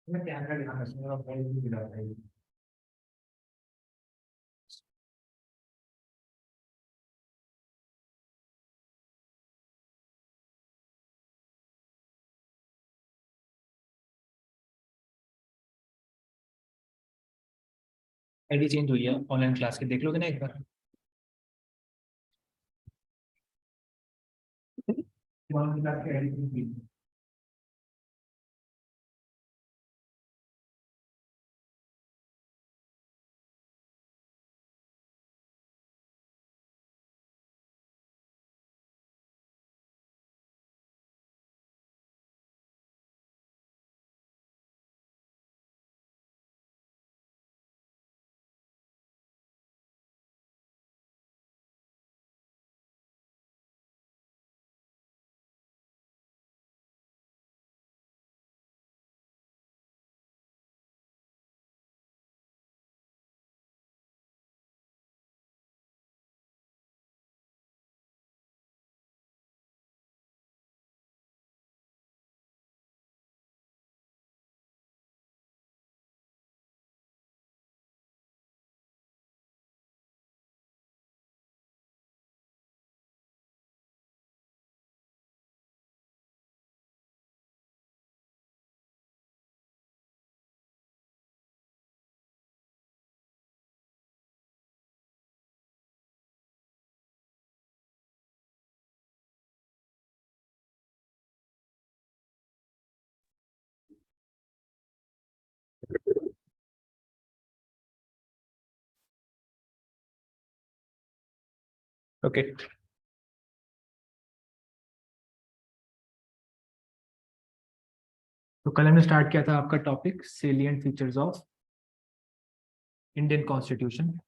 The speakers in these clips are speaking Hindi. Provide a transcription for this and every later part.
मैं कैमरा दिखाना चाहूंगा, मोबाइल नहीं दिखाता है। आईडी चेंज हुई है ऑनलाइन क्लास की, देख लोगे ना एक बार। ऑनलाइन क्लास की आईडी चेंज हुई है। ओके, तो कल हमने स्टार्ट किया था आपका topic salient features of Indian constitution.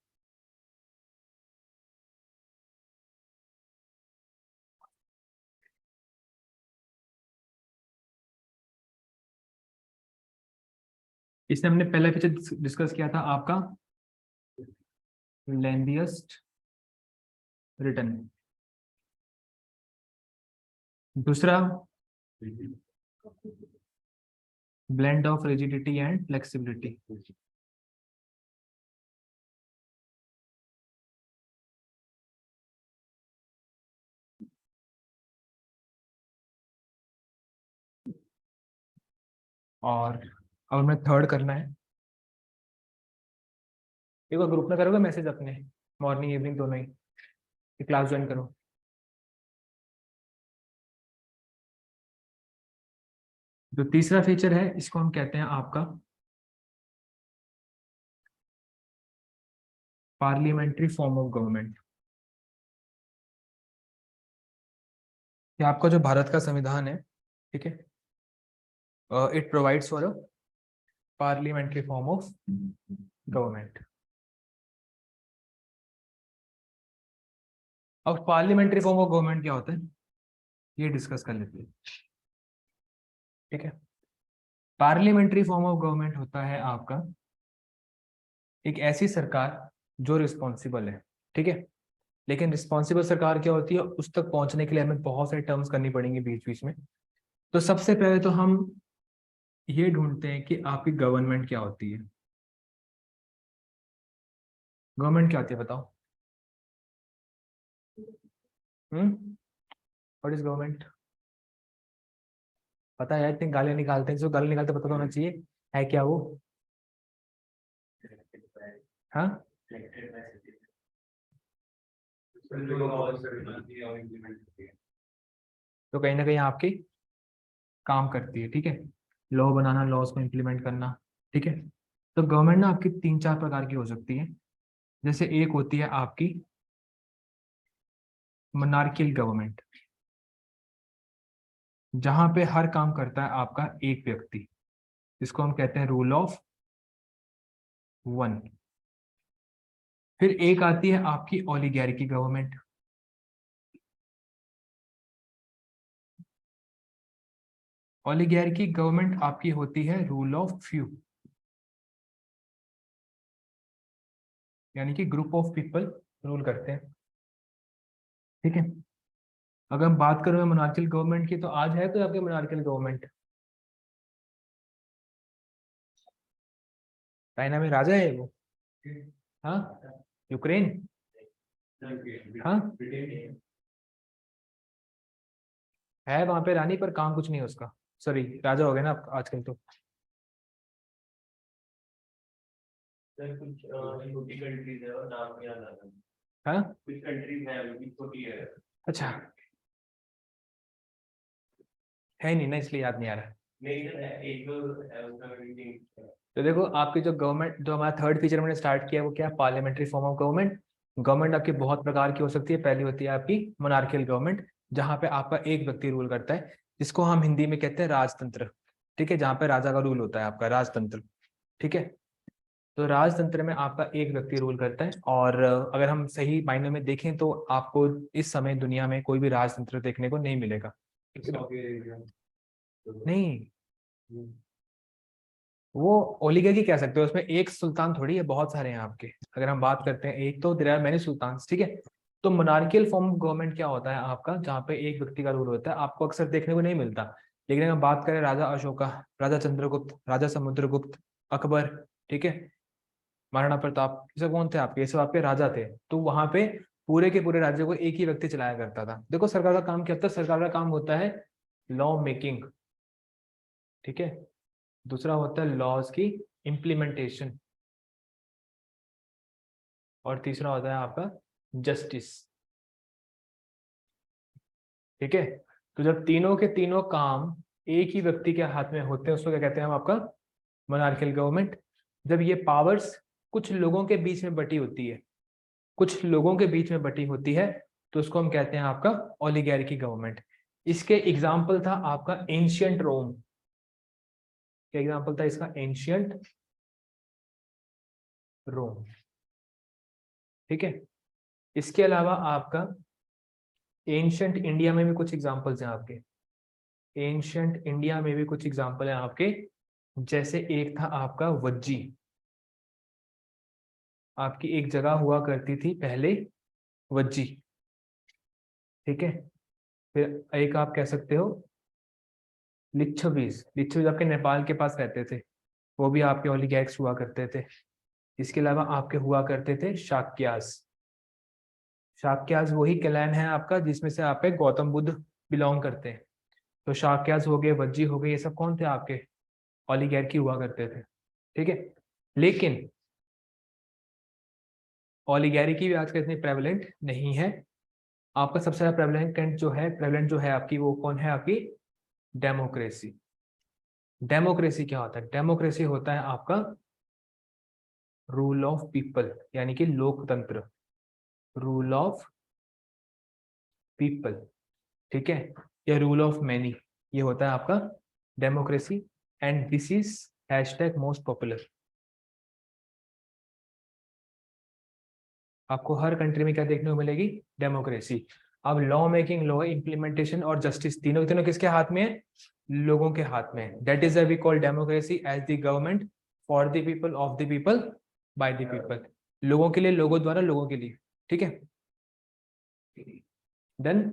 इसमें हमने पहला फीचर डिस्कस किया था आपका लेंथिएस्ट रिटन। दूसरा blend of rigidity and flexibility. और अब हमें थर्ड करना है, एक बार ग्रुप में करोगे मैसेज अपने, मॉर्निंग इवनिंग दोनों ही, क्लास ज्वाइन करो। जो तीसरा फीचर है इसको हम कहते हैं आपका पार्लियामेंट्री फॉर्म ऑफ गवर्नमेंट। कि आपका जो भारत का संविधान है, ठीक है, it provides for a parliamentary form of government. अब पार्लियामेंट्री फॉर्म ऑफ गवर्नमेंट क्या होता है ये डिस्कस कर लेते हैं, ठीक है। पार्लियामेंट्री फॉर्म ऑफ गवर्नमेंट होता है आपका एक ऐसी सरकार जो रिस्पॉन्सिबल है, ठीक है। लेकिन रिस्पॉन्सिबल सरकार क्या होती है, उस तक पहुंचने के लिए हमें बहुत सारे टर्म्स करनी पड़ेंगी बीच बीच में। तो सबसे पहले तो हम ये ढूंढते हैं कि आपकी गवर्नमेंट क्या होती है। गवर्नमेंट क्या होती है बताओ। What is government? पता है यार, इतनी गालियां निकालते हैं, जो गाली निकालते पता तो होना चाहिए है क्या वो। हाँ, तो कहीं ना कहीं आपकी काम करती है, ठीक है। लॉ बनाना, लॉज को इम्प्लीमेंट करना, ठीक है। तो गवर्नमेंट ना आपकी तीन चार प्रकार की हो सकती है। जैसे एक होती है आपकी मोनार्कियल गवर्नमेंट, जहां पे हर काम करता है आपका एक व्यक्ति, इसको हम कहते हैं रूल ऑफ वन। फिर एक आती है आपकी ओलिगैर्की गवर्नमेंट, ओलिगार्की गवर्नमेंट आपकी होती है रूल ऑफ फ्यू, यानी कि ग्रुप ऑफ पीपल रूल करते हैं। ठीक है, अगर हम बात करें मोनार्कियल गवर्नमेंट की, तो आज है कोई आपके मोनार्कियल गवर्नमेंट? चाइना में राजा है वो? हाँ, यूक्रेन? हाँ, है वहां पे रानी, पर काम कुछ नहीं है उसका। सॉरी, राजा हो गया ना आजकल तो। सर कुछ छोटी कंट्रीज है और नाम नहीं याद आ रहा। हाँ, कुछ कंट्रीज है अभी छोटी है। अच्छा, है नहीं ना, इसलिए याद नहीं आ रहा। नहीं सर, एक दो है उसका meeting। तो देखो, आपकी जो गवर्नमेंट, जो हमारा थर्ड फीचर मैंने स्टार्ट किया, वो क्या है? Parliamentary form of government. Government आपकी बहुत प्रकार की हो सकती है। पहली होती है आपकी मोनार्कियल गवर्नमेंट, जहाँ पे आपका एक व्यक्ति रूल करता है, जिसको हम हिंदी में कहते हैं राजतंत्र। ठीक है, जहाँ पे राजा का रूल होता है, आपका राजतंत्र। ठीक है, तो राजतंत्र में आपका एक व्यक्ति रूल करता है। और अगर हम सही मायने में देखें, तो आपको इस समय दुनिया में कोई भी राजतंत्र देखने को नहीं मिलेगा। नहीं, वो ओलिगार्की कह सकते हो, उसमें एक सुल्तान थोड़ी है, बहुत सारे हैं आपके। अगर हम बात करते हैं, एक तो देयर आर मैनी सुल्तान। ठीक है, तो मोनार्कियल फॉर्म ऑफ गवर्नमेंट क्या होता है आपका? जहाँ पे एक व्यक्ति का रूल होता है, आपको अक्सर देखने को नहीं मिलता। लेकिन अगर हम बात करें राजा अशोका, राजा चंद्रगुप्त, राजा समुद्रगुप्त, अकबर, ठीक है, महाराणा प्रताप, ये सब कौन थे आपके? ये सब आपके राजा थे। तो वहां पे पूरे के पूरे राज्य को एक ही व्यक्ति चलाया करता था। देखो, सरकार का काम क्या होता है? सरकार का काम होता है लॉ मेकिंग। ठीक है, दूसरा होता है लॉज की इम्प्लीमेंटेशन, और तीसरा होता है आपका जस्टिस। ठीक है, तो जब तीनों के तीनों काम एक ही व्यक्ति के हाथ में होते हैं, उसको क्या कहते हैं हम? आपका मोनार्कियल गवर्नमेंट। जब ये पावर्स कुछ लोगों के बीच में बटी होती है, कुछ लोगों के बीच में बटी होती है, तो उसको हम कहते हैं आपका ओलिगार्की गवर्नमेंट। इसके एग्जाम्पल था आपका एंशियंट रोम। क्या एग्जाम्पल था इसका? एंशियंट रोम। ठीक है, इसके अलावा आपका एंशियंट इंडिया में भी कुछ एग्जाम्पल्स हैं आपके। एंशियंट इंडिया में भी कुछ एग्जाम्पल हैं आपके। जैसे एक था आपका वज्जी। आपकी एक जगह हुआ करती थी पहले, वज्जी। ठीक है, फिर एक आप कह सकते हो लिच्छवीज। लिच्छवीज आपके नेपाल के पास रहते थे, वो भी आपके ओलिगैर्क्स हुआ करते थे। इसके अलावा आपके हुआ करते थे शाक्यास। शाक्यास वही क्लैन है आपका जिसमें से आपके गौतम बुद्ध बिलोंग करते हैं। तो शाक्यास हो गए, वज्जी हो गए, ये सब कौन थे आपके? ओलिगैर्की हुआ करते थे। ठीक है, लेकिन ओलिगैर्की भी आजकल इतनी प्रेवलेंट नहीं है। आपका सबसे ज्यादा प्रेवलेंट जो है आपकी, वो कौन है आपकी? डेमोक्रेसी। डेमोक्रेसी क्या होता है? डेमोक्रेसी होता है आपका रूल ऑफ पीपल, यानी कि लोकतंत्र। रूल ऑफ पीपल, ठीक है, या रूल ऑफ मैनी, ये होता है आपका democracy. And this is hashtag most popular. आपको हर कंट्री में क्या देखने को मिलेगी? डेमोक्रेसी। अब लॉ मेकिंग, लॉ इम्प्लीमेंटेशन और जस्टिस, तीनों तीनों किसके हाथ में है? लोगों के हाथ में है। That is we call democracy as the government for the people, of the people, by the people. लोगों के लिए, लोगों द्वारा, लोगों के लिए। ठीक है, देन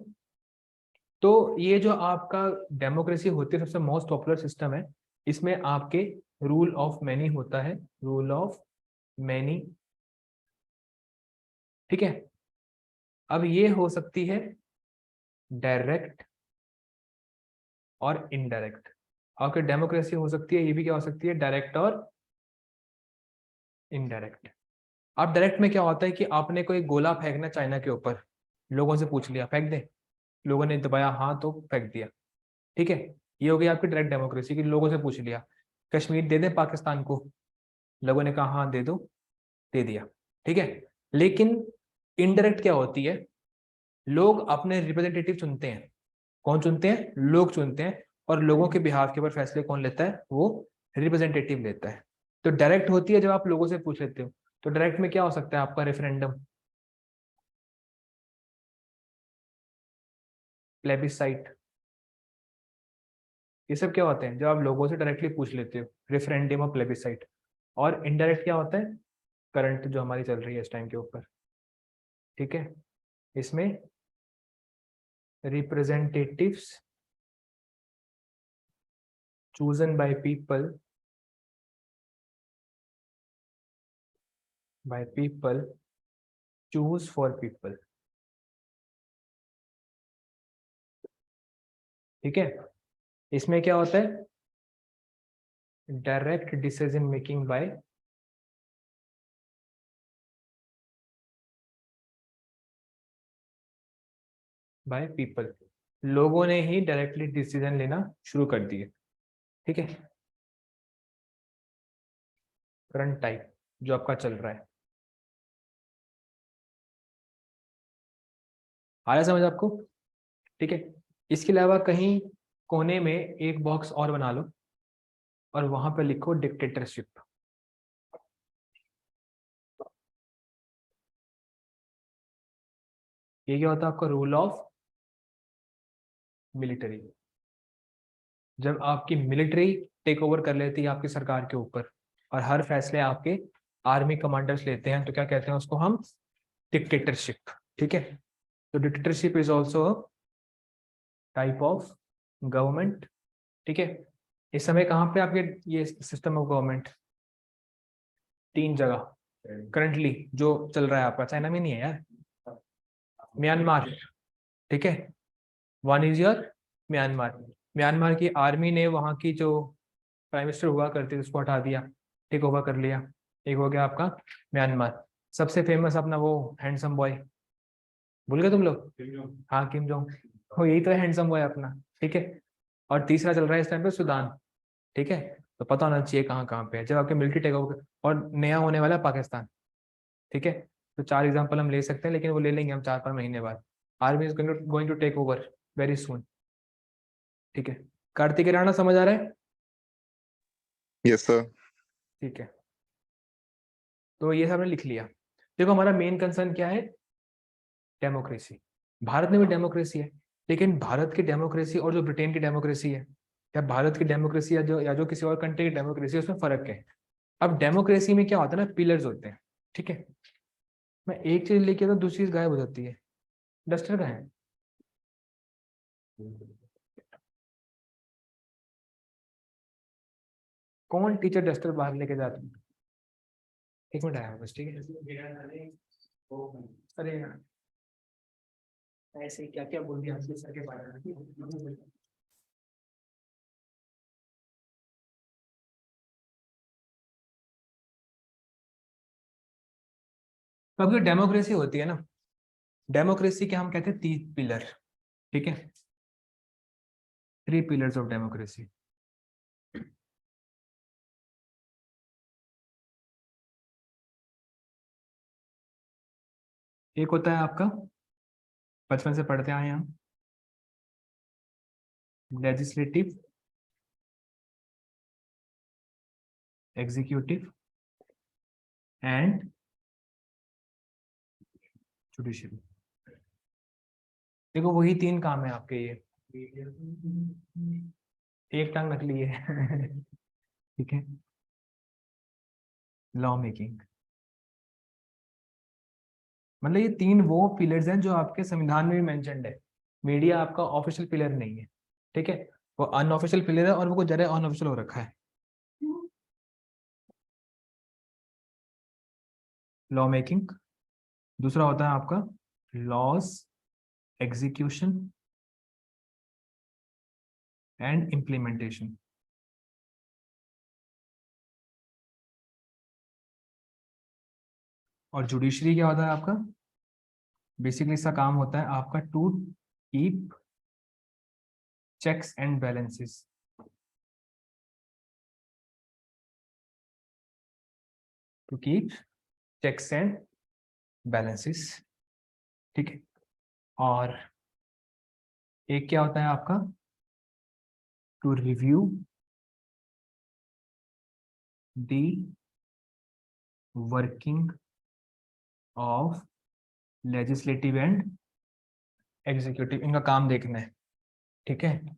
तो ये जो आपका डेमोक्रेसी होती है, सबसे मोस्ट पॉपुलर सिस्टम है। इसमें आपके रूल ऑफ मैनी होता है, रूल ऑफ मैनी। ठीक है, अब ये हो सकती है डायरेक्ट और इनडायरेक्ट। आपकी डेमोक्रेसी हो सकती है, ये भी क्या हो सकती है? डायरेक्ट और इनडायरेक्ट। अब डायरेक्ट में क्या होता है कि आपने कोई गोला फेंकना चाइना के ऊपर, लोगों से पूछ लिया फेंक दे, लोगों ने दबाया हाँ तो फेंक दिया। ठीक है, ये हो गई आपकी डायरेक्ट डेमोक्रेसी कि लोगों से पूछ लिया कश्मीर दे दें पाकिस्तान को, लोगों ने कहा हाँ दे दो, दे दिया। ठीक है, लेकिन इनडायरेक्ट क्या होती है? लोग अपने रिप्रेजेंटेटिव चुनते हैं। कौन चुनते हैं? लोग चुनते हैं। और लोगों के बिहाफ के ऊपर फैसले कौन लेता है? वो रिप्रेजेंटेटिव लेता है। तो डायरेक्ट होती है जब आप लोगों से पूछ लेते हो। तो डायरेक्ट में क्या हो सकता है आपका? रेफरेंडम, प्लेबिसाइट, ये सब क्या होते हैं, जब आप लोगों से डायरेक्टली पूछ लेते हो, रेफरेंडम और प्लेबिसाइट। और इनडायरेक्ट क्या होता है, करंट जो हमारी चल रही है इस टाइम के ऊपर, ठीक है, इसमें representatives chosen by people choose for people, ठीक है। इसमें क्या होता है, direct decision making by people, लोगों ने ही डायरेक्टली डिसीजन लेना शुरू कर दिए, ठीक है। करंट टाइप जो आपका चल रहा है, आया समझ आपको, ठीक है। इसके अलावा कहीं कोने में एक बॉक्स और बना लो और वहां पे लिखो डिक्टेटरशिप। ये क्या होता है आपका, रूल ऑफ मिलिट्री। जब आपकी मिलिट्री टेक ओवर कर लेती है आपकी सरकार के ऊपर और हर फैसले आपके आर्मी कमांडर्स लेते हैं, तो क्या कहते हैं उसको हम, डिक्टेटरशिप, ठीक है। तो dictatorship is also type of government, ठीक है। इस समय कहाँ पे आपके ये सिस्टम ऑफ गवर्नमेंट, 3 जगह करंटली जो चल रहा है आपका, चाइना में नहीं है यार, म्यांमार, ठीक है। One is your Myanmar. Myanmar की आर्मी ने वहाँ की जो प्राइम मिनिस्टर हुआ करती थी उसको हटा दिया, टेक ओवर कर लिया। एक हो गया आपका म्यांमार। सबसे फेमस अपना वो हैंडसम बॉय, भूल गए तुम लोग, हाँ किम जोंग, वो यही तो है हैंडसम बॉय अपना, ठीक है। और तीसरा चल रहा है इस टाइम पे सूडान, ठीक है। तो पता होना चाहिए कहाँ कहाँ पे है जब आपके मिलिट्री टेक ओवर, और नया होने वाला है पाकिस्तान, ठीक है। तो 4 एग्जाम्पल हम ले सकते हैं, लेकिन वो ले लेंगे हम 4-5 महीने बाद। Army is going to take over very soon, ठीक है। कार्तिक राणा समझ आ रहा है, यस सर। ठीक है। तो ये सब हमने लिख लिया। देखो हमारा मेन कंसर्न क्या है, डेमोक्रेसी। भारत में भी डेमोक्रेसी है, लेकिन भारत की डेमोक्रेसी और जो ब्रिटेन की डेमोक्रेसी है, या भारत की डेमोक्रेसी या जो किसी और कंट्री की डेमोक्रेसी है, उसमें फर्क है। अब डेमोक्रेसी में क्या होता है ना, पिलर्स होते हैं, ठीक है। मैं एक चीज लेके तो दूसरी चीज गायब हो जाती है। डस्टर का है, कौन टीचर डस्टर बाहर लेके जाता है, 1 मिनट आया बस, ठीक है। अरे यार, ऐसे क्या क्या बोल दिया आपके सर के बारे में। अब जो डेमोक्रेसी होती है ना, डेमोक्रेसी के हम कहते हैं 3 पिलर, ठीक है। 3 पिलर्स ऑफ डेमोक्रेसी। एक होता है आपका, बचपन से पढ़ते आए हैं हम, लेजिस्लेटिव, एग्जीक्यूटिव एंड जुडिशरी। देखो वही 3 काम है आपके ये, एक टांग नकली है ठीक है। लॉ मेकिंग, मतलब ये 3 वो पिलर्स हैं जो आपके संविधान में भी मेंशन्ड है। मीडिया आपका ऑफिशियल पिलर नहीं है, ठीक है, वो अनऑफिशियल पिलर है, और वो कुछ ज्यादा अनऑफिशियल हो रखा है। लॉ मेकिंग, दूसरा होता है आपका लॉज एग्जीक्यूशन एंड इम्प्लीमेंटेशन। और जुडिशरी क्या होता है आपका, बेसिकली इसका काम होता है आपका to keep checks and balances, to keep checks and balances, ठीक है। और एक क्या होता है आपका, to review the working of legislative and executive, इनका काम देखना है, ठीक है।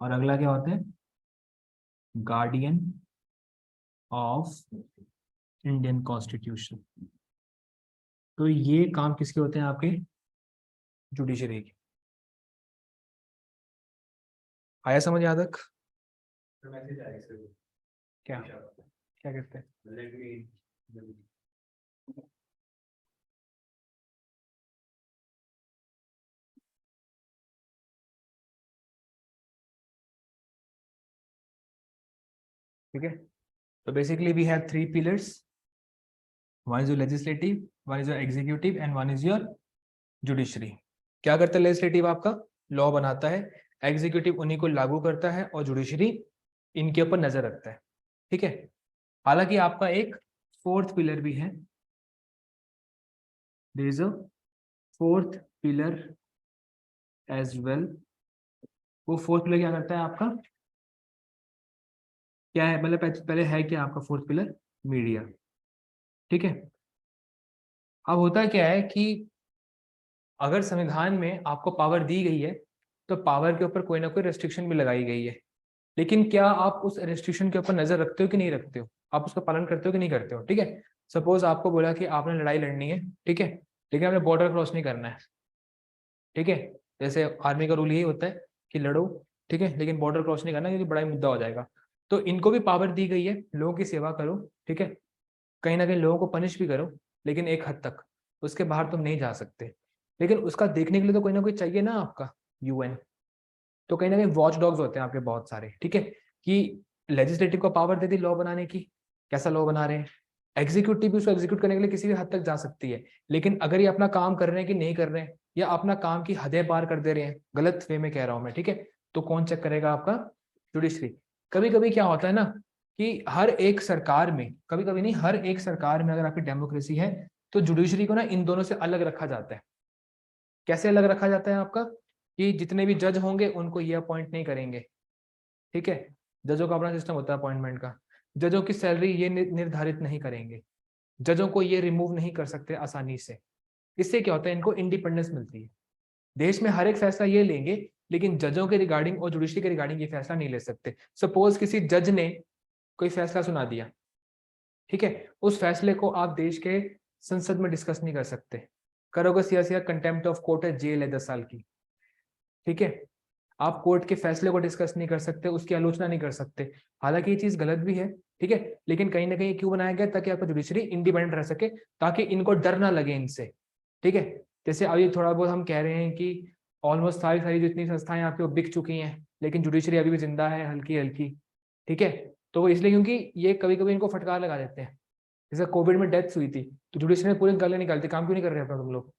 और अगला क्या होता है? Guardian of Indian constitution. तो ये काम किसके होते हैं आपके? जुडिशरी के। आया समझ यहाँ तक? क्या क्या कहते हैं? ठीक है, तो basically we have three pillars, one is your legislative, one is your executive and one is your judiciary. क्या करता है लेजिस्लेटिव? आपका लॉ बनाता है, एग्जीक्यूटिव उन्हीं को लागू करता है और जुडिशरी इनके ऊपर नजर रखता है। ठीक है, हालांकि आपका एक फोर्थ पिलर भी है, there is a fourth pillar as well. वो फोर्थ पिलर क्या करता है आपका? क्या है मतलब पहले है क्या आपका फोर्थ पिलर? मीडिया। ठीक है, अब होता क्या है कि अगर संविधान में आपको पावर दी गई है तो पावर के ऊपर कोई ना कोई रेस्ट्रिक्शन भी लगाई गई है, लेकिन क्या आप उस रेस्ट्रिक्शन के ऊपर नजर रखते हो कि नहीं रखते हो? आप उसका पालन करते हो कि नहीं करते हो? ठीक है, सपोज आपको बोला कि आपने लड़ाई लड़नी है, ठीक है, लेकिन आपने बॉर्डर क्रॉस नहीं करना है। ठीक है, जैसे आर्मी का रूल यही होता है कि लड़ो, ठीक है, लेकिन बॉर्डर क्रॉस नहीं करना क्योंकि बड़ा ही मुद्दा हो जाएगा। तो इनको भी पावर दी गई है, लोगों की सेवा करो, ठीक है, कहीं ना कहीं लोगों को पनिश भी करो, लेकिन एक हद तक, उसके बाहर तुम नहीं जा सकते। लेकिन उसका देखने के लिए तो कोई ना कोई चाहिए ना आपका, यूएन। तो कहीं ना कहीं वॉच डॉग्स होते हैं आपके बहुत सारे, ठीक है, कि लेजिस्लेटिव को पावर दे दी लॉ बनाने की, कैसा लॉ बना रहे हैं, एग्जीक्यूटिव भी उसको एग्जीक्यूट करने के लिए किसी भी हद तक जा सकती है, लेकिन अगर ये अपना काम कर रहे हैं कि नहीं कर रहे हैं, या अपना काम की हदें पार कर दे रहे हैं, गलत वे में कह रहा हूं मैं, ठीक है, तो कौन चेक करेगा? आपका जुडिशरी। कभी कभी क्या होता है ना कि हर एक सरकार में, कभी कभी नहीं, हर एक सरकार में अगर आपकी डेमोक्रेसी है तो जुडिशरी को ना इन दोनों से अलग रखा जाता है। कैसे अलग रखा जाता है आपका? कि जितने भी जज होंगे उनको ये अपॉइंट नहीं करेंगे, ठीक है, जजों का अपना सिस्टम होता है अपॉइंटमेंट का। जजों की सैलरी ये निर्धारित नहीं करेंगे, जजों को ये रिमूव नहीं कर सकते आसानी से। इससे क्या होता है? इनको इंडिपेंडेंस मिलती है। देश में हर एक फैसला ये लेंगे, लेकिन जजों के रिगार्डिंग और जुडिशरी के रिगार्डिंग ये फैसला नहीं ले सकते। सपोज किसी जज ने कोई फैसला सुना दिया, ठीक है, उस फैसले को आप देश के संसद में डिस्कस नहीं कर सकते, करोगे सिया कंटेम्प्ट ऑफ कोर्ट है, जेल है 10 साल की। ठीक है, आप कोर्ट के फैसले को डिस्कस नहीं कर सकते, उसकी आलोचना नहीं कर सकते। हालांकि ये चीज गलत भी है, ठीक है, लेकिन कहीं ना कहीं क्यों बनाया गया? ताकि आपका जुडिशरी इंडिपेंडेंट रह सके, ताकि इनको डर ना लगे इनसे। ठीक है, जैसे अभी थोड़ा बहुत हम कह रहे हैं कि ऑलमोस्ट सारी सारी जितनी संस्थाएं आपकी वो बिक चुकी हैं, लेकिन जुडिशरी अभी भी जिंदा है, हल्की हल्की। ठीक है, तो वो इसलिए क्योंकि ये कभी कभी इनको फटकार लगा देते हैं। जैसे कोविड में डेथ हुई थी तो जुडिशरी ने पूरे गले निकालती, काम क्यों नहीं कर रहे अपना तुम लोग?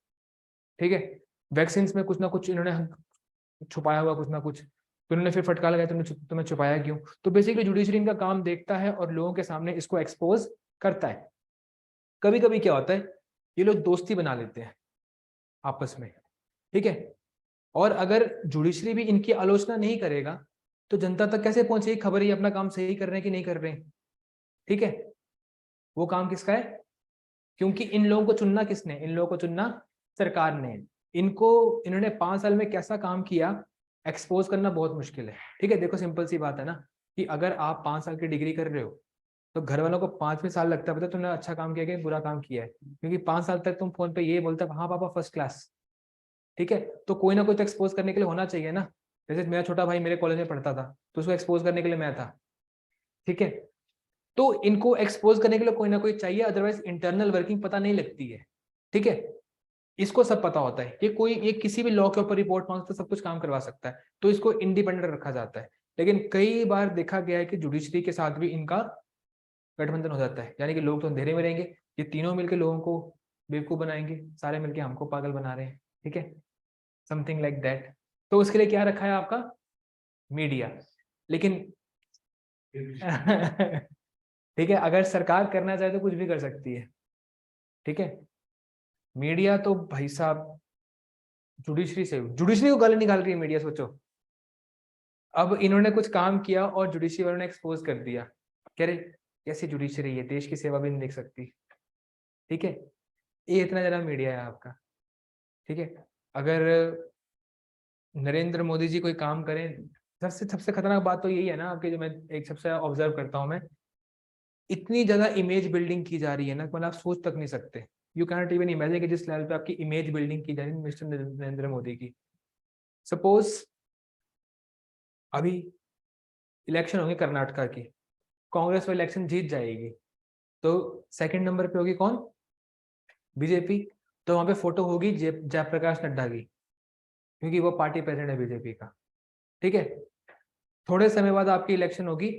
ठीक है, वैक्सीन में कुछ ना कुछ इन्होंने छुपाया हुआ, कुछ ना कुछ, तो उन्होंने फिर फटकार लगाया, तुम्हें छुपाया क्यों? तो बेसिकली जुडिशरी इनका काम देखता है और लोगों के सामने इसको एक्सपोज करता है। कभी कभी क्या होता है, ये लोग दोस्ती बना लेते हैं आपस में, ठीक है, और अगर जुडिशरी भी इनकी आलोचना नहीं करेगा तो जनता तक कैसे पहुंचेगी खबर ये अपना काम सही कर रहे हैं कि नहीं कर रहे हैं? ठीक है, वो काम किसका है? क्योंकि इन लोगों को चुनना किसने? इन लोगों को चुनना सरकार ने। इनको, इन्होंने 5 साल में कैसा काम किया एक्सपोज करना बहुत मुश्किल है। ठीक है, देखो सिंपल सी बात है ना, कि अगर आप 5 साल की डिग्री कर रहे हो तो घर वालों को 5वें साल लगता है पता तुमने अच्छा काम किया कि बुरा काम किया है, क्योंकि 5 साल तक तुम फोन पे ये बोलते हो हाँ पापा फर्स्ट क्लास। ठीक है, तो कोई ना कोई तो एक्सपोज करने के लिए होना चाहिए ना। जैसे मेरा छोटा भाई मेरे कॉलेज में पढ़ता था तो उसको एक्सपोज करने के लिए मैं था। ठीक है, तो इनको एक्सपोज करने के लिए कोई ना कोई चाहिए, अदरवाइज इंटरनल वर्किंग पता नहीं लगती है। ठीक है, इसको सब पता होता है कि कोई एक किसी भी लॉ के ऊपर रिपोर्ट मांगता सब कुछ काम करवा सकता है, तो इसको इंडिपेंडेंट रखा जाता है। लेकिन कई बार देखा गया है कि जुडिशरी के साथ भी इनका गठबंधन हो जाता है, यानी कि लोग तो अंधेरे में रहेंगे, ये तीनों मिलकर लोगों को बेवकूफ बनाएंगे, सारे मिलकर हमको पागल बना रहे हैं। ठीक है, समथिंग लाइक दैट। तो उसके लिए क्या रखा है आपका? मीडिया। लेकिन ठीक है, अगर सरकार करना चाहे तो कुछ भी कर सकती है। ठीक है, मीडिया तो भाई साहब जुडिशरी को गाली निकाल रही है मीडिया, सोचो। अब इन्होंने कुछ काम किया और जुडिशरी वालों ने एक्सपोज कर दिया, कह रहे कैसे जुडिशरी है, देश की सेवा भी नहीं देख सकती। ठीक है, ये इतना ज्यादा मीडिया है आपका। ठीक है, अगर नरेंद्र मोदी जी कोई काम करें सबसे खतरनाक बात तो यही है ना आपके, जो मैं एक सबसे ऑब्जर्व करता हूँ मैं, इतनी ज्यादा इमेज बिल्डिंग की जा रही है ना, मतलब आप सोच तक नहीं सकते। यू कैनॉट इवन इमेजिन कि जिस लेवल पे आपकी इमेज बिल्डिंग की जा रही है मिस्टर नरेंद्र मोदी की। सपोज अभी इलेक्शन होंगे कर्नाटका की, कांग्रेस वो इलेक्शन जीत जाएगी, तो सेकंड नंबर पे होगी कौन? बीजेपी। तो वहां पे फोटो होगी जयप्रकाश नड्डा की, क्योंकि वो पार्टी प्रेसिडेंट है बीजेपी का। ठीक है, थोड़े समय बाद आपकी इलेक्शन होगी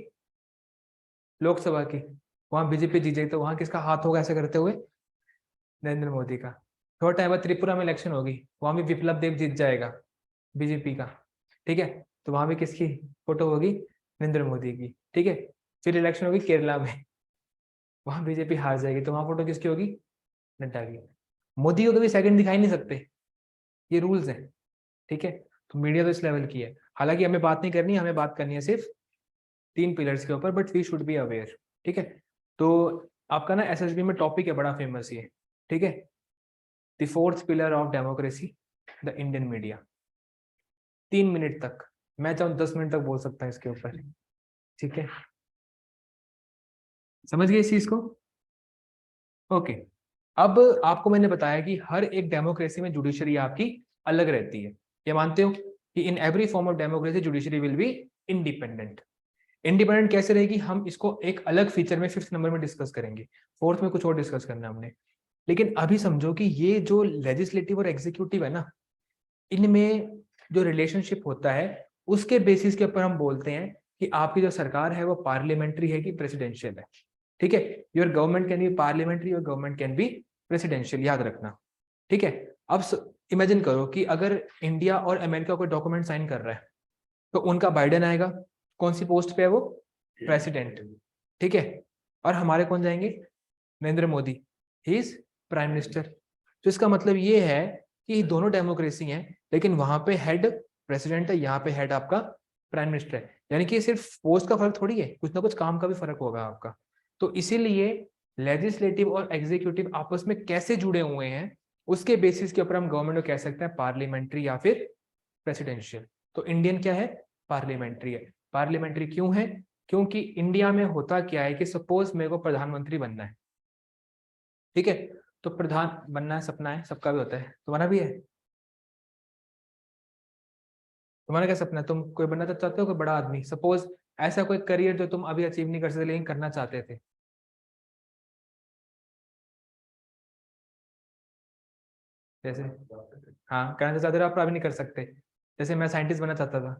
लोकसभा की, वहां बीजेपी जीत जाएगी, तो वहां किसका हाथ होगा ऐसे करते हुए? नरेंद्र मोदी का। थोड़ा टाइम बाद त्रिपुरा में इलेक्शन होगी, वहां भी विप्लव देव जीत जाएगा बीजेपी का। ठीक है, तो वहां भी किसकी फोटो होगी? नरेंद्र मोदी की। ठीक है, फिर इलेक्शन होगी केरला में, वहां बीजेपी हार जाएगी, तो वहां फोटो किसकी होगी? नड्डा की। मोदी को कभी सेकंड दिखाई नहीं सकते, ये रूल्स है। ठीक है, तो मीडिया तो इस लेवल की है। हालांकि हमें बात नहीं करनी, हमें बात करनी है सिर्फ 3 पिलर्स के ऊपर, but we should be aware. ठीक है, तो आपका ना एसएसबी में टॉपिक है बड़ा फेमस ये। ठीक है, the fourth pillar of democracy, the Indian media. 3 minute तक, मैं चाहूँ 10 मिनट तक बोल सकता हूँ इसके ऊपर। ठीक है, समझ गए इस चीज को? ओके। अब आपको मैंने बताया कि हर एक डेमोक्रेसी में जुडिशरी आपकी अलग रहती है। ये मानते हो कि in every form of democracy judiciary will be independent. Independent कैसे रहेगी, हम इसको एक अलग फीचर में 5th नंबर में डिस्कस करेंगे, 4th में कुछ और डिस्कस करना है हमने। लेकिन अभी समझो कि ये जो लेजिस्लेटिव और एग्जीक्यूटिव है ना, इनमें जो रिलेशनशिप होता है उसके बेसिस के ऊपर हम बोलते हैं कि आपकी जो सरकार है वो पार्लियामेंट्री है कि प्रेसिडेंशियल है। ठीक है, your government can be parliamentary, your government can be presidential, याद रखना। ठीक है, अब इमेजिन करो कि अगर इंडिया और अमेरिका कोई डॉक्यूमेंट साइन कर रहा है, तो उनका बाइडेन आएगा, कौन सी पोस्ट पे है वो? प्रेसिडेंट। ठीक है, और हमारे कौन जाएंगे? Narendra Modi, he is prime minister. तो इसका मतलब ये है कि दोनों डेमोक्रेसी हैं, लेकिन वहां पे हेड प्रेसिडेंट है, यहाँ पे हेड आपका प्राइम मिनिस्टर है। यानी कि सिर्फ पोस्ट का फर्क थोड़ी है, कुछ ना कुछ काम का भी फर्क होगा आपका। तो इसीलिए लेजिस्लेटिव और एग्जीक्यूटिव आपस में कैसे जुड़े हुए हैं, उसके बेसिस के ऊपर हम गवर्नमेंट को कह सकते हैं पार्लियामेंट्री या फिर प्रेसिडेंशियल। तो इंडियन क्या है? पार्लियामेंट्री है। पार्लियामेंट्री क्यों है? क्योंकि इंडिया में होता क्या है कि सपोज मेरे को प्रधानमंत्री बनना है। ठीक है, तो प्रधान बनना है, सपना है, सबका भी होता है, तुम्हारा भी है। तुम्हारा क्या सपना है? तुम कोई बनना तो चाहते हो, कोई बड़ा आदमी, सपोज ऐसा कोई करियर जो तुम अभी अचीव नहीं कर सकते लेकिन करना चाहते थे। जैसे, हाँ, करना तो चाहते थे, आप अभी नहीं कर सकते। जैसे मैं साइंटिस्ट बनना चाहता था,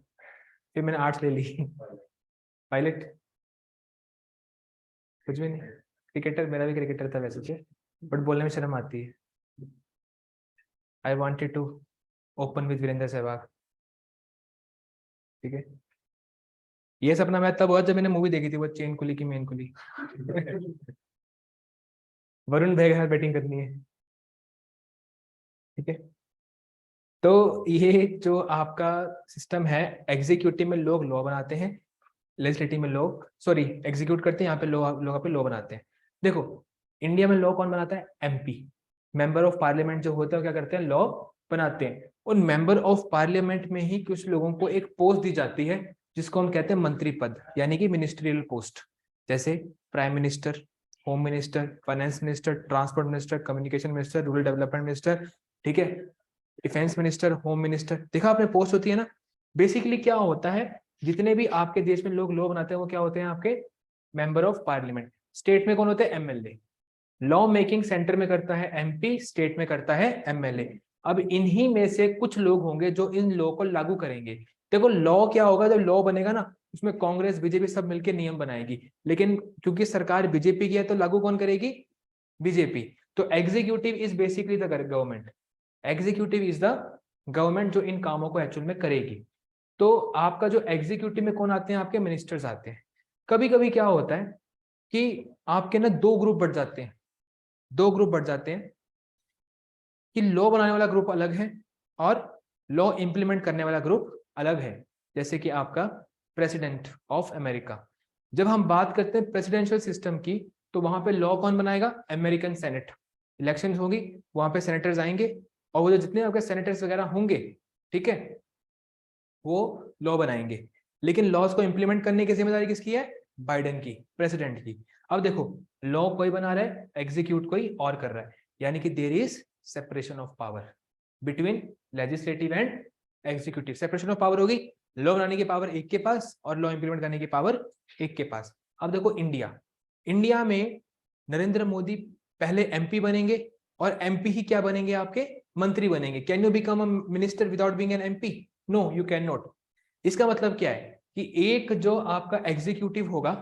फिर मैंने आर्ट्स ले ली। पायलट, कुछ भी नहीं। क्रिकेटर, मेरा भी क्रिकेटर था वैसे तो, बट बोलने में शर्म आती है। I wanted to open with Virender Sehwag. ठीक है, ये सपना मैं तब हुआ जब मैंने मूवी देखी थी, वो चेन कुली की मेन कुली। वरुण भाई के साथ बैटिंग करनी है। ठीक है, तो ये जो आपका सिस्टम है, एग्जीक्यूटिव में लोग लॉ बनाते हैं, लेजिस्लेटिव में लोग सॉरी एग्जीक्यूट करते हैं, यहाँ पे लोग पे लॉ बनाते हैं। देखो, इंडिया में लॉ कौन बनाता है? एमपी, मेंबर ऑफ पार्लियामेंट जो होते हैं क्या करते हैं? लॉ बनाते हैं। उन मेंबर ऑफ पार्लियामेंट में ही कुछ लोगों को एक पोस्ट दी जाती है जिसको हम कहते हैं मंत्री पद, यानी कि मिनिस्ट्रियल पोस्ट। जैसे prime minister, home minister, finance minister, transport minister, communication minister, rural development minister. ठीक है, डिफेंस मिनिस्टर, होम मिनिस्टर, देखा आपने पोस्ट होती है ना। बेसिकली क्या होता है, जितने भी आपके देश में लोग लॉ बनाते हैं वो क्या होते हैं? आपके मेंबर ऑफ पार्लियामेंट। स्टेट में कौन होते हैं? एमएलए। लॉ मेकिंग सेंटर में करता है एमपी, स्टेट में करता है एमएलए। अब इन्हीं में से कुछ लोग होंगे जो इन लॉ को लागू करेंगे। देखो, लॉ क्या होगा, जब लॉ बनेगा ना, उसमें कांग्रेस बीजेपी सब मिलकर नियम बनाएगी, लेकिन क्योंकि सरकार बीजेपी की है तो लागू कौन करेगी? बीजेपी। तो executive is basically the government. Executive is the government जो इन कामों को एक्चुअल में करेगी। तो आपका जो एग्जीक्यूटिव में कौन आते हैं? आपके मिनिस्टर्स आते हैं। कभी कभी क्या होता है कि आपके ना दो ग्रुप बढ़ जाते हैं, दो ग्रुप बढ़ जाते हैं कि लॉ बनाने वाला ग्रुप अलग है और लॉ इंप्लीमेंट करने वाला ग्रुप अलग है। जैसे कि आपका प्रेसिडेंट ऑफ अमेरिका, जब हम बात करते हैं प्रेसिडेंशियल सिस्टम की, तो वहां पे लॉ कौन बनाएगा? American senate. इलेक्शन होगी, वहां पे सेनेटर्स आएंगे, और वो जो जितने आपके सेनेटर्स वगैरह होंगे, ठीक है, वो लॉ बनाएंगे। लेकिन लॉज को इंप्लीमेंट करने की जिम्मेदारी किसकी है? बाइडेन की, प्रेसिडेंट की। अब देखो, लॉ कोई बना रहा है, एग्जीक्यूट कोई और कर रहा है, यानी कि there is separation of power between legislative and executive. Separation of power होगी, लॉ बनाने की पावर एक के पास और लॉ इंप्लीमेंट करने की पावर एक के पास। अब देखो इंडिया में नरेंद्र मोदी पहले एमपी बनेंगे और एमपी ही क्या बनेंगे? आपके मंत्री बनेंगे। Can you become a minister without being an MP? No, you can not. इसका मतलब क्या है कि एक जो आपका एग्जीक्यूटिव होगा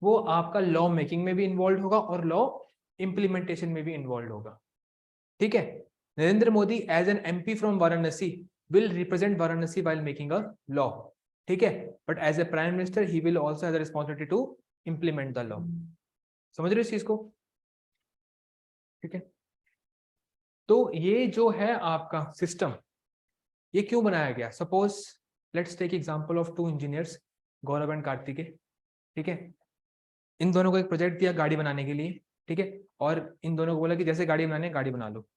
वो आपका लॉ मेकिंग में भी इन्वॉल्व होगा और लॉ इंप्लीमेंटेशन में भी इन्वॉल्व होगा। ठीक है, Narendra Modi as an MP from Varanasi will represent Varanasi while making a law. ठीक है, but as a prime minister he will also have the responsibility to implement the law. समझ रहे हो इस चीज को? ठीक है, तो ये जो है आपका सिस्टम, ये क्यों बनाया गया? Suppose let's take example of two engineers, Gaurav and Kartike. ठीक है, इन दोनों को एक प्रोजेक्ट दिया गाड़ी बनाने के लिए। ठीक है, और इन दोनों को बोला कि जैसे गाड़ी बनानी है गाड़ी बना लो।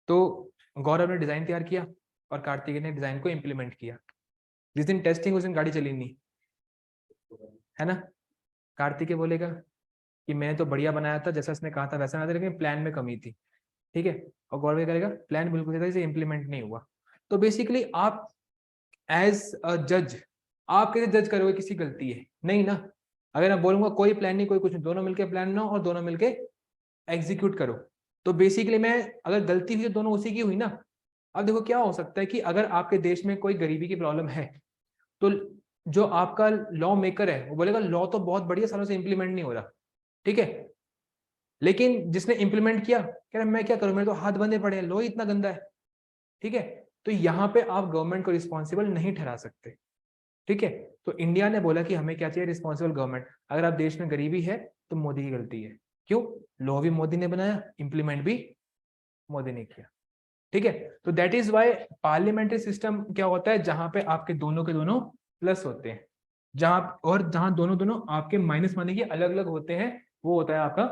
तो गौरव ने डिजाइन तैयार किया और कार्तिकेय ने डिजाइन को इंप्लीमेंट किया। जिस दिन टेस्टिंग उस दिन गाड़ी चली नहीं, है ना? कार्तिकेय बोलेगा कि मैंने तो बढ़िया बनाया था, जैसा उसने कहा था वैसा बनाया था, लेकिन प्लान में कमी थी। ठीक है, और गौरव क्या करेगा? प्लान बिल्कुल सही था, इसे इंप्लीमेंट नहीं हुआ। तो बेसिकली आप एज अ जज आप कैसे जज करोगे किसी गलती है? नहीं ना। अगर मैं बोलूंगा कोई प्लान नहीं कोई कुछ नहीं, दोनों मिलकर प्लान बनाओ और दोनों मिलकर एग्जीक्यूट करो, तो बेसिकली मैं अगर गलती हुई तो दोनों उसी की हुई ना। अब देखो क्या हो सकता है कि अगर आपके देश में कोई गरीबी की प्रॉब्लम है तो जो आपका लॉ मेकर है वो बोलेगा लॉ तो बहुत बढ़िया सालों से इंप्लीमेंट नहीं हो रहा। ठीक है, लेकिन जिसने इंप्लीमेंट किया कह रहा मैं क्या करूं, मेरे तो हाथ बंधे पड़े हैं, लॉ ही इतना गंदा है। ठीक है, तो यहाँ पे आप गवर्नमेंट को रिस्पॉन्सिबल नहीं ठहरा सकते। ठीक है, तो इंडिया ने बोला कि हमें क्या चाहिए? Responsible government. अगर आप देश में गरीबी है तो मोदी की गलती है। क्यों? लॉ भी मोदी ने बनाया, इंप्लीमेंट भी मोदी ने किया। ठीक है, तो that is why parliamentary system क्या होता है? जहां पे आपके दोनों के दोनों प्लस होते हैं, जहां दोनों दोनों आपके माइनस माने की अलग अलग होते हैं, वो होता है आपका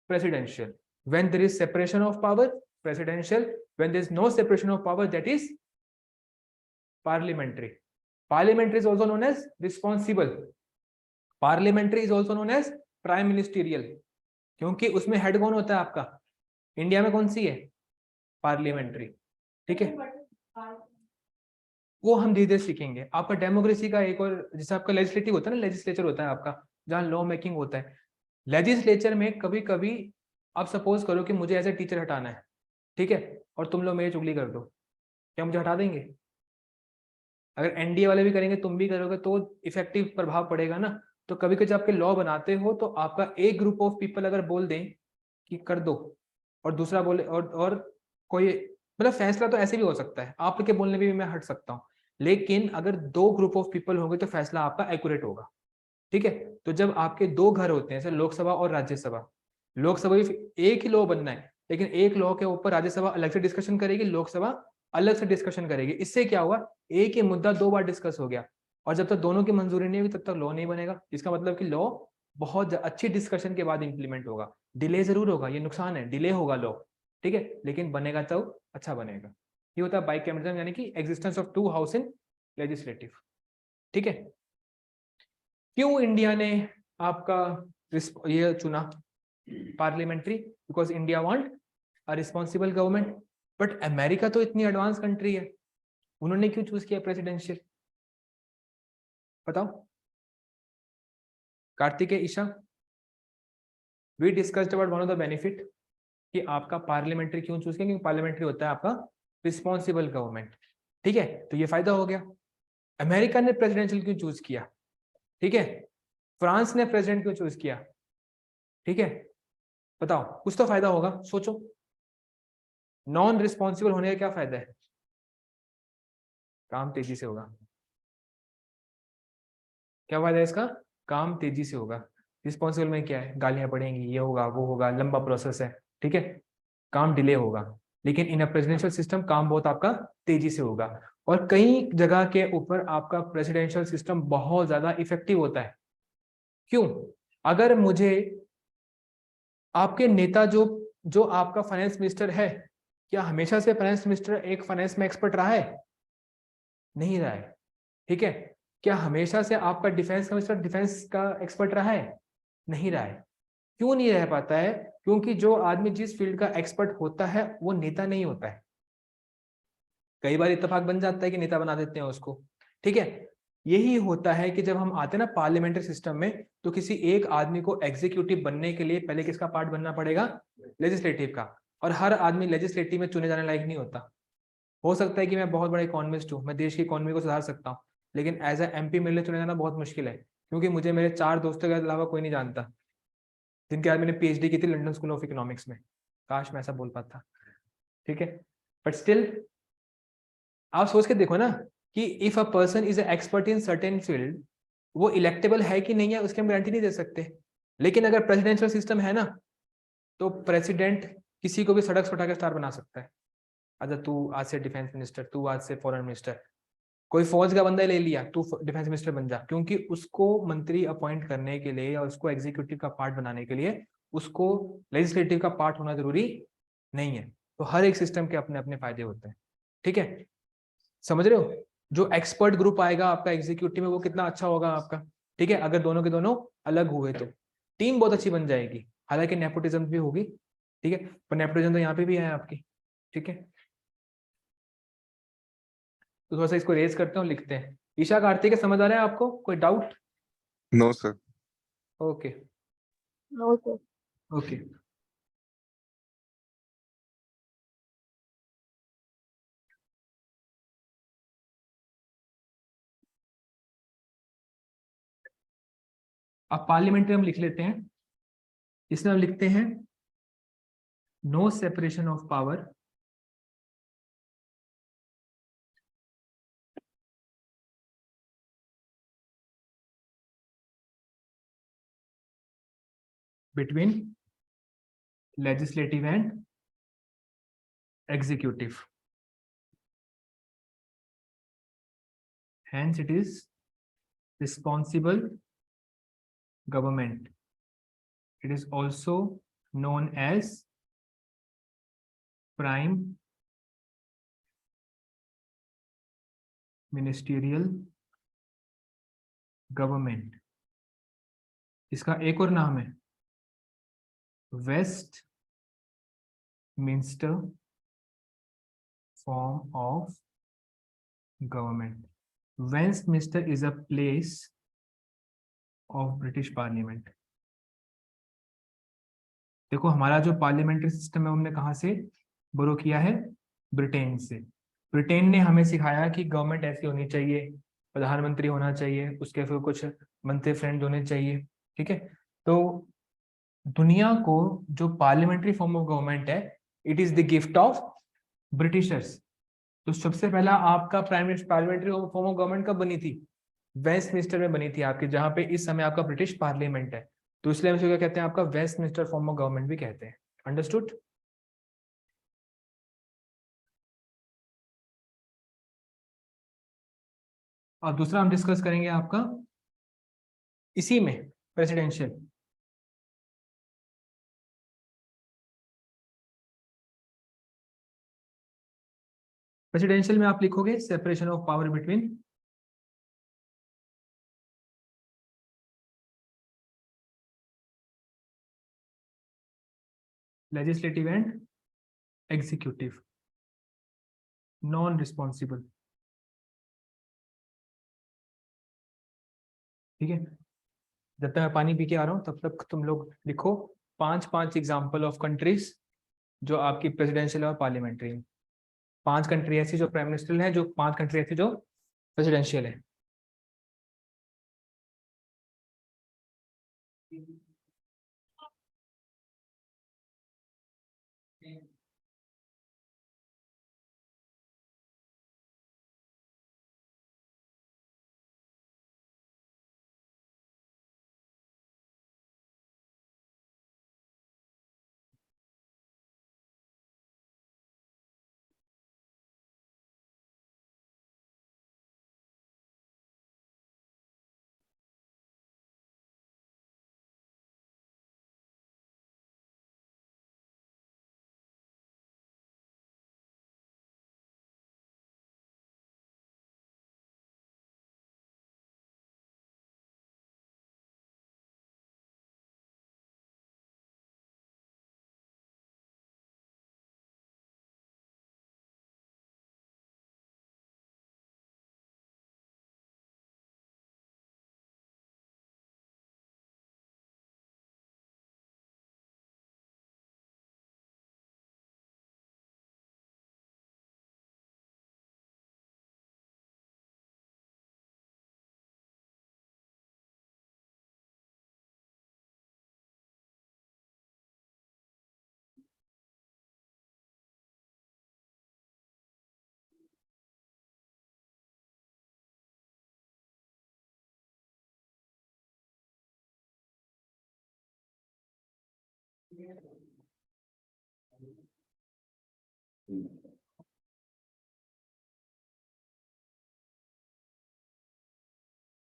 presidential. When there is separation of power, presidential. When there is no separation of power, that is parliamentary. Parliamentary is also known as responsible. Parliamentary is also known as prime ministerial, क्योंकि उसमें हेड कौन होता है आपका? इंडिया में कौन सी है? पार्लियामेंट्री। ठीक है, वो हम धीरे धीरे सीखेंगे। आपका डेमोक्रेसी का एक और, जैसे आपका लेजिस्लेटिव होता है ना, लेजिस्लेचर होता है आपका जहाँ लॉ मेकिंग होता है। लेजिस्लेचर में कभी कभी आप सपोज करो कि मुझे एज ए टीचर हटाना है, ठीक है, और तुम लोग मेरी चुगली कर दो, क्या मुझे हटा देंगे? अगर एनडीए वाले भी करेंगे तुम भी करोगे तो इफेक्टिव प्रभाव पड़ेगा ना। तो कभी कभी जब आपके लॉ बनाते हो तो आपका एक ग्रुप ऑफ पीपल अगर बोल दें कि कर दो और दूसरा बोले और कोई, मतलब फैसला तो ऐसे भी हो सकता है, आपके बोलने पे भी मैं हट सकता हूँ, लेकिन अगर दो ग्रुप ऑफ पीपल होंगे तो फैसला आपका एक्यूरेट होगा। ठीक है, तो जब आपके दो घर होते हैं जैसे लोकसभा और राज्यसभा, लोकसभा एक ही लॉ बनना है, लेकिन एक लॉ के ऊपर राज्यसभा अलग से डिस्कशन करेगी, लोकसभा अलग से डिस्कशन करेगी। इससे क्या हुआ? एक ही मुद्दा दो बार डिस्कस हो गया, और जब तक दोनों की मंजूरी नहीं होगी तब तक लॉ नहीं बनेगा। इसका मतलब कि लॉ बहुत अच्छी डिस्कशन के बाद इंप्लीमेंट होगा। डिले जरूर होगा, ये नुकसान है, डिले होगा लॉ, ठीक है, लेकिन बनेगा तो अच्छा बनेगा। ये होता है बाइकैमरिज्म, यानी कि existence of two house in legislative. ठीक है, क्यों इंडिया ने आपका ये चुना parliamentary? Because India want a responsible government. But America तो इतनी एडवांस कंट्री है, उन्होंने क्यों चूज किया प्रेसिडेंशियल? बताओ Kartikeya, Isha, we discussed about one of the benefit कि आपका पार्लियामेंट्री क्यों चूज किया, क्योंकि पार्लियामेंट्री होता है आपका रिस्पॉन्सिबल गवर्नमेंट। ठीक है, तो ये फायदा हो गया। अमेरिका ने प्रेसिडेंशियल क्यों चूज किया? ठीक है, फ्रांस ने प्रेसिडेंट क्यों चूज किया? ठीक है, बताओ, कुछ तो फायदा होगा, सोचो। नॉन रिस्पॉन्सिबल होने का क्या फायदा है? काम तेजी से होगा। क्या फायदा है इसका? काम तेजी से होगा। रिस्पॉन्सिबल में क्या है? गालियां पड़ेंगी, ये होगा वो होगा, लंबा प्रोसेस है। ठीक है, काम डिले होगा। लेकिन इन अ प्रेसिडेंशियल सिस्टम काम बहुत आपका तेजी से होगा, और कई जगह के ऊपर आपका प्रेसिडेंशियल सिस्टम बहुत ज्यादा इफेक्टिव होता है। क्यों? अगर मुझे आपके नेता जो जो आपका फाइनेंस मिनिस्टर है, क्या हमेशा से फाइनेंस मिनिस्टर एक फाइनेंस में एक्सपर्ट रहा है? नहीं रहा है। ठीक है, क्या हमेशा से आपका डिफेंस का मिनिस्टर डिफेंस का एक्सपर्ट रहा है? नहीं रहा है। क्यों नहीं रह पाता है? क्योंकि जो आदमी जिस फील्ड का एक्सपर्ट होता है वो नेता नहीं होता है। कई बार इत्तेफाक बन जाता है कि नेता बना देते हैं उसको, ठीक है। यही होता है कि जब हम आते हैं ना पार्लियामेंट्री सिस्टम में, तो किसी एक आदमी को एग्जीक्यूटिव बनने के लिए पहले किसका पार्ट बनना पड़ेगा? लेजिस्लेटिव का। और हर आदमी लेजिस्लेटिव में चुने जाने लायक नहीं होता। हो सकता है कि मैं बहुत बड़ा इकोनॉमिस्ट हूँ, मैं देश की इकोनॉमी को सुधार सकता हूँ, लेकिन एज ए एमपी मेरे लिए चुने जाना बहुत मुश्किल है, क्योंकि मुझे मेरे 4 दोस्तों के अलावा कोई नहीं जानता जिनके बाद मैंने पीएचडी की थी लंदन स्कूल ऑफ इकोनॉमिक्स में। काश मैं ऐसा बोल पाता, ठीक है। बट स्टिल आप सोच के देखो ना कि if a person is expert in certain field, वो इलेक्टेबल है कि नहीं है उसकी हम गारंटी नहीं दे सकते। लेकिन अगर प्रेसिडेंशियल सिस्टम है ना, तो प्रेसिडेंट किसी को भी सड़क सुटा के स्टार बना सकता है। अच्छा तू आज से डिफेंस मिनिस्टर, तू आज से फॉरेन मिनिस्टर, कोई फौज का बंदा ले लिया, तू डिफेंस मिनिस्टर बन जा, क्योंकि उसको मंत्री अपॉइंट करने के लिए या उसको एग्जीक्यूटिव का पार्ट बनाने के लिए उसको लेजिस्लेटिव का पार्ट होना जरूरी नहीं है। तो हर एक सिस्टम के अपने अपने फायदे होते हैं, ठीक है। समझ रहे हो? जो एक्सपर्ट ग्रुप आएगा आपका एग्जीक्यूटिव में वो कितना अच्छा होगा आपका, ठीक है। अगर दोनों के दोनों अलग हुए तो टीम बहुत अच्छी बन जाएगी। हालांकि नेपोटिज्म भी होगी, ठीक है, पर नेपोटिज्म तो यहाँ पे भी है आपकी, ठीक है। तो थोड़ा सा इसको रेज करते हैं और लिखते हैं। ईशा कार्तिक समझ आ रहा है आपको? कोई doubt? No sir. Okay no sir. Okay. अब पार्लियामेंट्री हम लिख लेते हैं। इसमें हम लिखते हैं no separation of power between legislative and executive, hence it is responsible government. It is also known as prime ministerial government. इसका एक और नाम है waste मिंस्टर form of government. Westminster is a place of British Parliament. देखो हमारा जो पार्लियामेंट्री सिस्टम है हमने कहाँ से बोरो किया है? ब्रिटेन से। ब्रिटेन ने हमें सिखाया कि गवर्नमेंट ऐसी होनी चाहिए, प्रधानमंत्री होना चाहिए, उसके फिर कुछ मंत्री फ्रेंड होने चाहिए, ठीक है। तो दुनिया को जो पार्लियामेंट्री फॉर्म ऑफ गवर्नमेंट है, it is the gift of Britishers. तो सबसे पहला आपका prime parliamentary form of government कब बनी थी? वेस्टमिंस्टर में बनी थी आपकी, जहां पे इस समय आपका ब्रिटिश पार्लियामेंट है। तो इसलिए हम क्या कहते हैं, आपका वेस्टमिंस्टर फॉर्म ऑफ गवर्नमेंट भी कहते हैं। अंडरस्टूड? और दूसरा हम डिस्कस करेंगे आपका इसी में प्रेसिडेंशियल। प्रेसिडेंशियल में आप लिखोगे separation of power between legislative and executive, non responsible, ठीक है। जब तक मैं पानी पी के आ रहा हूं तब तक तुम लोग लिखो 5 एग्जाम्पल ऑफ कंट्रीज जो आपकी प्रेसिडेंशियल और पार्लियामेंट्री है। 5 कंट्री ऐसी जो प्राइम मिनिस्टर है, जो 5 कंट्री ऐसी जो प्रेसिडेंशियल है।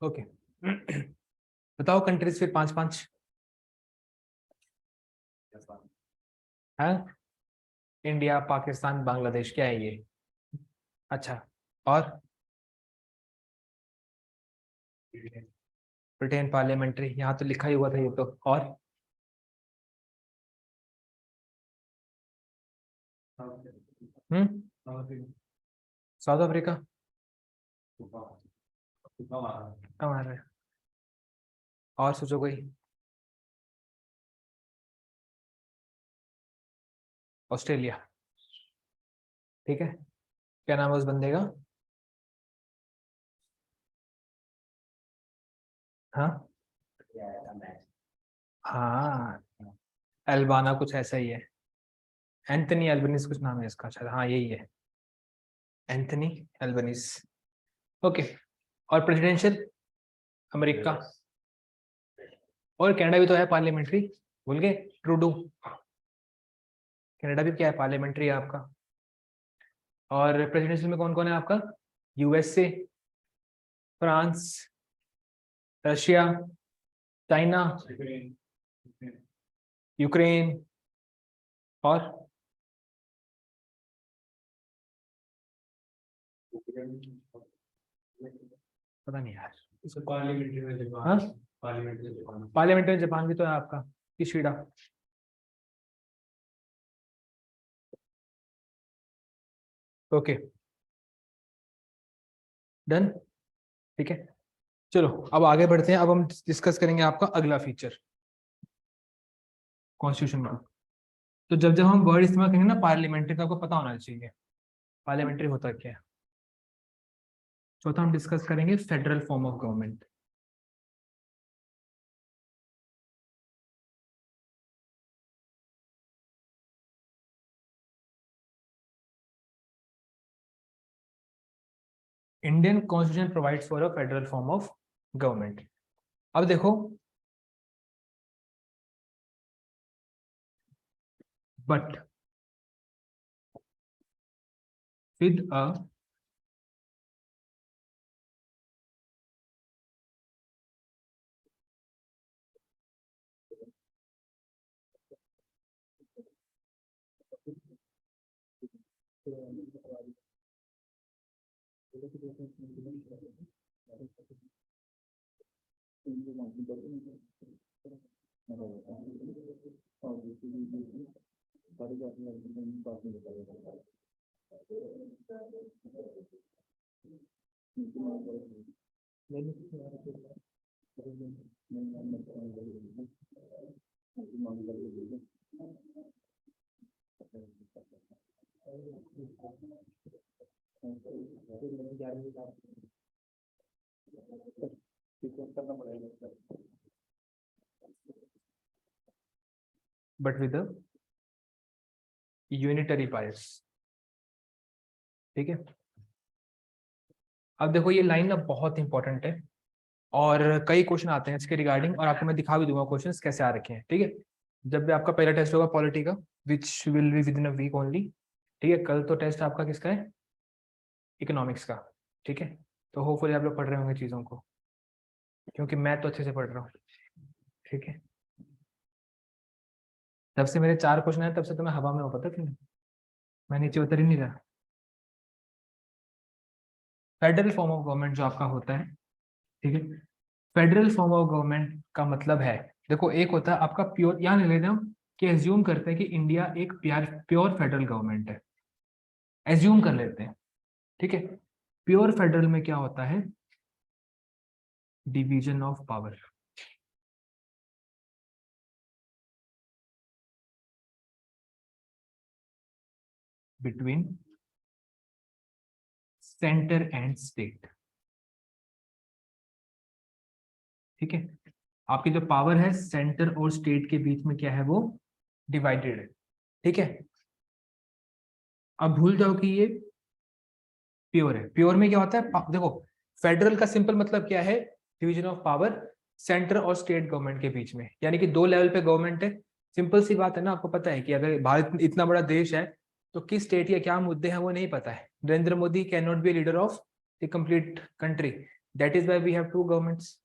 ओके बताओ कंट्रीज फिर 5-5 है। इंडिया, पाकिस्तान, बांग्लादेश, क्या है ये? अच्छा, और ब्रिटेन पार्लियामेंट्री, यहाँ तो लिखा ही हुआ था ये तो। और साउथ अफ्रीका हमारा। और सोचो कोई। ऑस्ट्रेलिया, ठीक है। क्या नाम है उस बंदे का? हाँ हाँ, एल्बाना कुछ ऐसा ही है। एंथनी एल्बनीज कुछ नाम है इसका शायद। हाँ यही है, एंथनी एल्बनीज। ओके। और प्रेसिडेंशियल अमेरिका, और कनाडा भी तो है पार्लियामेंट्री, भूल गए? ट्रूडू। कनाडा भी क्या है, पार्लियामेंट्री है आपका। और प्रेसिडेंशियल में कौन कौन है आपका? USA, France, Russia, China, Ukraine, और पता नहीं यार। हाँ? पार्लियामेंट्री में जापान भी तो है आपका, किशीडा। ओके डन, ठीक है। चलो अब आगे बढ़ते हैं। अब हम डिस्कस करेंगे आपका अगला फीचर, कॉन्स्टिट्यूशन का। तो जब जब हम वर्ड इस्तेमाल करेंगे ना पार्लियामेंट्री, तो आपको पता होना चाहिए पार्लियामेंट्री होता क्या है। चौथा हम डिस्कस करेंगे federal form of government. Indian constitution provides for a federal form of government. अब देखो, but with a but with a unitary बायस, ठीक है। अब देखो ये लाइन ना बहुत इंपॉर्टेंट है, और कई क्वेश्चन आते हैं इसके रिगार्डिंग, और आपको मैं दिखा भी दूंगा क्वेश्चंस कैसे आ रखे हैं, ठीक है। जब भी आपका पहला टेस्ट होगा पॉलिटी का, which will be within a week only, ठीक है। कल तो टेस्ट आपका किसका है? इकोनॉमिक्स का, ठीक है। तो होपफुली आप लोग पढ़ रहे होंगे चीज़ों को, क्योंकि मैं तो अच्छे से पढ़ रहा हूँ, ठीक है। जब से मेरे 4 क्वेश्चन आए तब से तो मैं हवा में हूँ, पता क्यों? मैं नीचे उतर ही नहीं रहा। फेडरल फॉर्म ऑफ गवर्नमेंट जो आपका होता है, ठीक है। फेडरल फॉर्म ऑफ गवर्नमेंट का मतलब है, देखो एक होता है आपका प्योर, यहाँ ले लेते हम कि एज्यूम करते हैं कि इंडिया एक प्योर फेडरल गवर्नमेंट है, एज्यूम कर लेते हैं, ठीक है। प्योर फेडरल में क्या होता है? Division of power, between centre and state, ठीक है। आपकी जो पावर है सेंटर और स्टेट के बीच में क्या है, वो डिवाइडेड है, ठीक है। अब भूल जाओ कि ये प्योर है। प्योर में क्या होता है? देखो, फेडरल का सिंपल मतलब क्या है? डिवीजन ऑफ पावर सेंटर और स्टेट गवर्नमेंट के बीच में, यानी कि 2 लेवल पे गवर्नमेंट है, सिंपल सी बात है ना, आपको पता है कि अगर भारत इतना बड़ा देश है तो किस स्टेट या क्या मुद्दे हैं वो नहीं पता है। Narendra Modi can not be leader of the complete country, that is why we have two governments,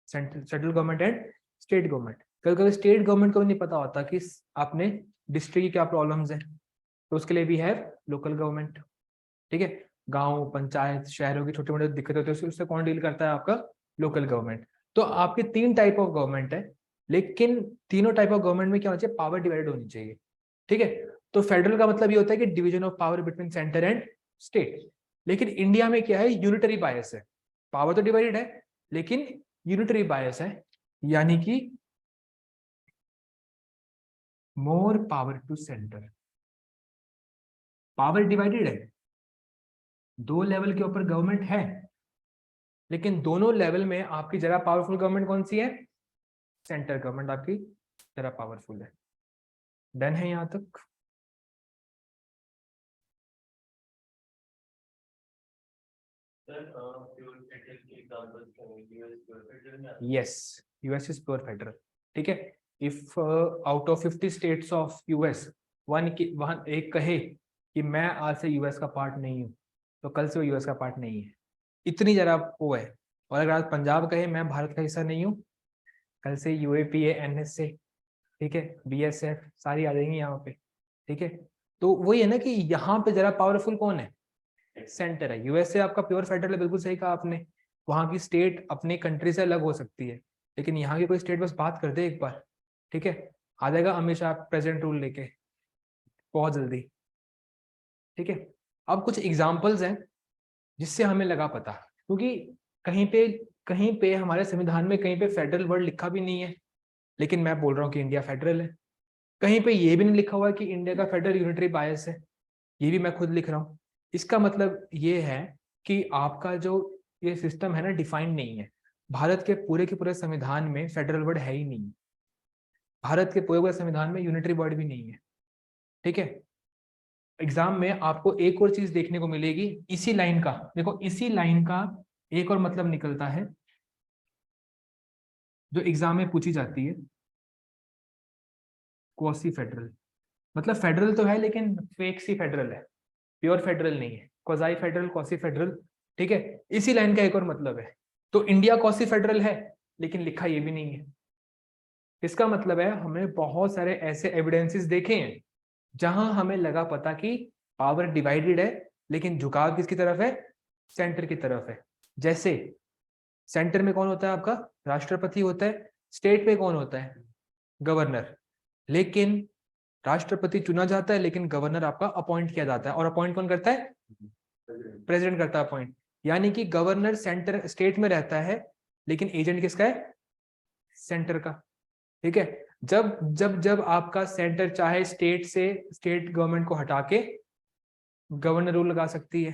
central government and state government. कभी कभी स्टेट गवर्नमेंट को भी नहीं पता होता कि आपने डिस्ट्रिक्ट की क्या प्रॉब्लम्स है, तो उसके लिए भी है लोकल गवर्नमेंट। ठीक है, गांव पंचायत शहरों की छोटी मोटी दिक्कत होती है उससे कौन डील करता है? आपका लोकल गवर्नमेंट। तो आपके 3 टाइप ऑफ गवर्नमेंट है, लेकिन तीनों टाइप ऑफ गवर्नमेंट में क्या होना चाहिए? पावर डिवाइडेड होनी चाहिए। ठीक है, तो फेडरल का मतलब ये होता है कि division of power between centre and state. लेकिन इंडिया में क्या है? यूनिटरी बायस है। पावर तो डिवाइडेड है लेकिन यूनिटरी बायस है, यानी कि more power to centre. Power divided है, 2 लेवल के ऊपर गवर्नमेंट है, लेकिन दोनों लेवल में आपकी जरा पावरफुल गवर्नमेंट कौन सी है? सेंटर गवर्नमेंट आपकी जरा पावरफुल है। डन है यहां तक? Yes, US is pure federal. ठीक है, if out of 50 states of US वहां एक कहे कि मैं आज से यूएस का पार्ट नहीं हूं, तो कल से वो यूएस का पार्ट नहीं है, इतनी जरा वो है। और अगर आज पंजाब कहे मैं भारत का हिस्सा नहीं हूं, कल से यूएपीए एनएसए, ठीक है, बीएसएफ सारी आ जाएंगी यहाँ पे। ठीक है, तो वही है ना कि यहाँ पे जरा पावरफुल कौन है? सेंटर है। यूएसए आपका प्योर फेडरल है, बिल्कुल सही कहा आपने। वहां की स्टेट अपनी कंट्री से अलग हो सकती है, लेकिन यहाँ की कोई स्टेट बस बात कर दे एक बार, ठीक है, आ जाएगा अमित शाह प्रेसिडेंट रूल लेके बहुत जल्दी। ठीक है, अब कुछ एग्जाम्पल्स हैं जिससे हमें लगा पता, क्योंकि कहीं पे हमारे संविधान में कहीं पे फेडरल वर्ड लिखा भी नहीं है, लेकिन मैं बोल रहा हूँ कि इंडिया फेडरल है। कहीं पे ये भी नहीं लिखा हुआ है कि इंडिया का फेडरल यूनिटरी बायस है, ये भी मैं खुद लिख रहा हूँ। इसका मतलब ये है कि आपका जो ये सिस्टम है ना, डिफाइंड नहीं है। भारत के पूरे संविधान में फेडरल वर्ड है ही नहीं, भारत के पूरे संविधान में यूनिटरी वर्ड भी नहीं है। ठीक है, एग्जाम में आपको एक और चीज देखने को मिलेगी इसी लाइन का, देखो इसी लाइन का एक और मतलब निकलता है जो एग्जाम में पूछी जाती है, क्वासी फेडरल। मतलब फेडरल तो है लेकिन फेक सी फेडरल है, प्योर फेडरल नहीं है, क्वाजाई फेडरल क्वासी फेडरल। ठीक है, इसी लाइन का एक और मतलब है। तो इंडिया क्वासी फेडरल है लेकिन लिखा ये भी नहीं है। इसका मतलब है हमने बहुत सारे ऐसे एविडेंसेस देखे हैं जहां हमें लगा पता कि पावर डिवाइडेड है, लेकिन झुकाव किसकी तरफ है? सेंटर की तरफ है। जैसे सेंटर में कौन होता है आपका? राष्ट्रपति होता है। स्टेट में कौन होता है? गवर्नर। लेकिन राष्ट्रपति चुना जाता है लेकिन गवर्नर आपका अपॉइंट किया जाता है, और अपॉइंट कौन करता है? प्रेसिडेंट करता है अपॉइंट। यानी कि गवर्नर सेंटर स्टेट में रहता है लेकिन एजेंट किसका है? सेंटर का। ठीक है, जब जब जब आपका सेंटर चाहे स्टेट से स्टेट गवर्नमेंट को हटा के गवर्नर रूल लगा सकती है।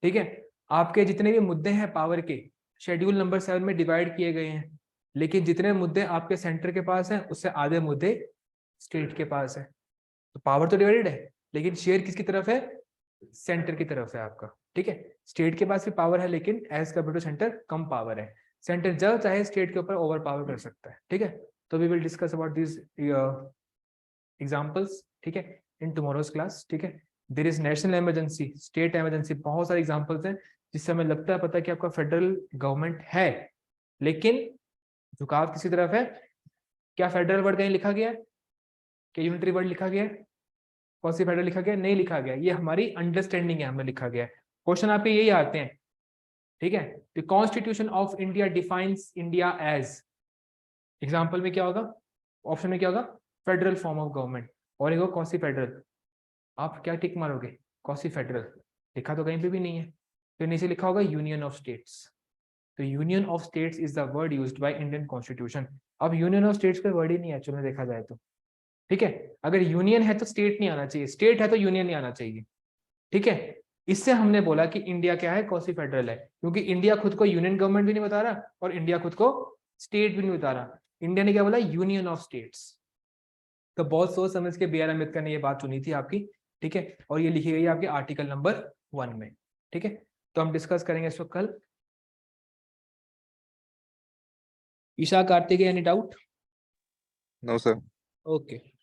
ठीक है, आपके जितने भी मुद्दे हैं पावर के शेड्यूल नंबर 7 में डिवाइड किए गए हैं, लेकिन जितने मुद्दे आपके सेंटर के पास हैं उससे आधे मुद्दे स्टेट के पास है। तो पावर तो डिवाइडेड है लेकिन शेयर किसकी तरफ है? सेंटर की तरफ है आपका। ठीक है, स्टेट के पास भी पावर है लेकिन एज कम्पेयर टू सेंटर कम पावर है। सेंटर जब चाहे स्टेट के ऊपर ओवर पावर कर सकता है। ठीक है, तो we will discuss about this examples, ठीक है, इन टुमारोज क्लास। ठीक है, there is national emergency, state emergency, बहुत सारे एग्जांपल्स हैं जिससे हमें लगता है पता कि आपका फेडरल गवर्नमेंट है लेकिन झुकाव किसी तरफ है। क्या फेडरल वर्ड कहीं लिखा गया है? क्या यूनिटरी वर्ड लिखा गया है? कौन सी फेडरल लिखा गया? नहीं लिखा गया, ये हमारी अंडरस्टैंडिंग है, हमें लिखा गया है। क्वेश्चन आपके यही आते हैं। ठीक है, the constitution of India defines India as, example में क्या होगा? ऑप्शन में क्या होगा? फेडरल फॉर्म ऑफ गवर्नमेंट, और एक कौसी फेडरल। आप क्या टिक मारोगे? कौसी फेडरल लिखा तो कहीं पे भी नहीं है, तो नीचे लिखा होगा यूनियन ऑफ स्टेट्स। तो union of states is the word used by Indian constitution. अब यूनियन ऑफ स्टेट्स का वर्ड ही नहीं है एक्चुअली में देखा जाए तो। ठीक है, अगर यूनियन है तो स्टेट नहीं आना चाहिए, स्टेट है तो यूनियन नहीं आना चाहिए। ठीक है, इससे हमने बोला कि इंडिया क्या है? कौसी फेडरल है, क्योंकि इंडिया खुद को यूनियन गवर्नमेंट भी नहीं बता रहा और इंडिया खुद को स्टेट भी नहीं बता रहा। इंडिया ने क्या बोला? Union of states. तो बहुत सोच समझ के B.R. अम्बेडकर ने ये बात चुनी थी आपकी। ठीक है, और ये लिखी गई है आपके आर्टिकल नंबर 1 में। ठीक है, तो हम डिस्कस करेंगे इसको कल। Isha Kartik, any doubt? No, sir. Okay.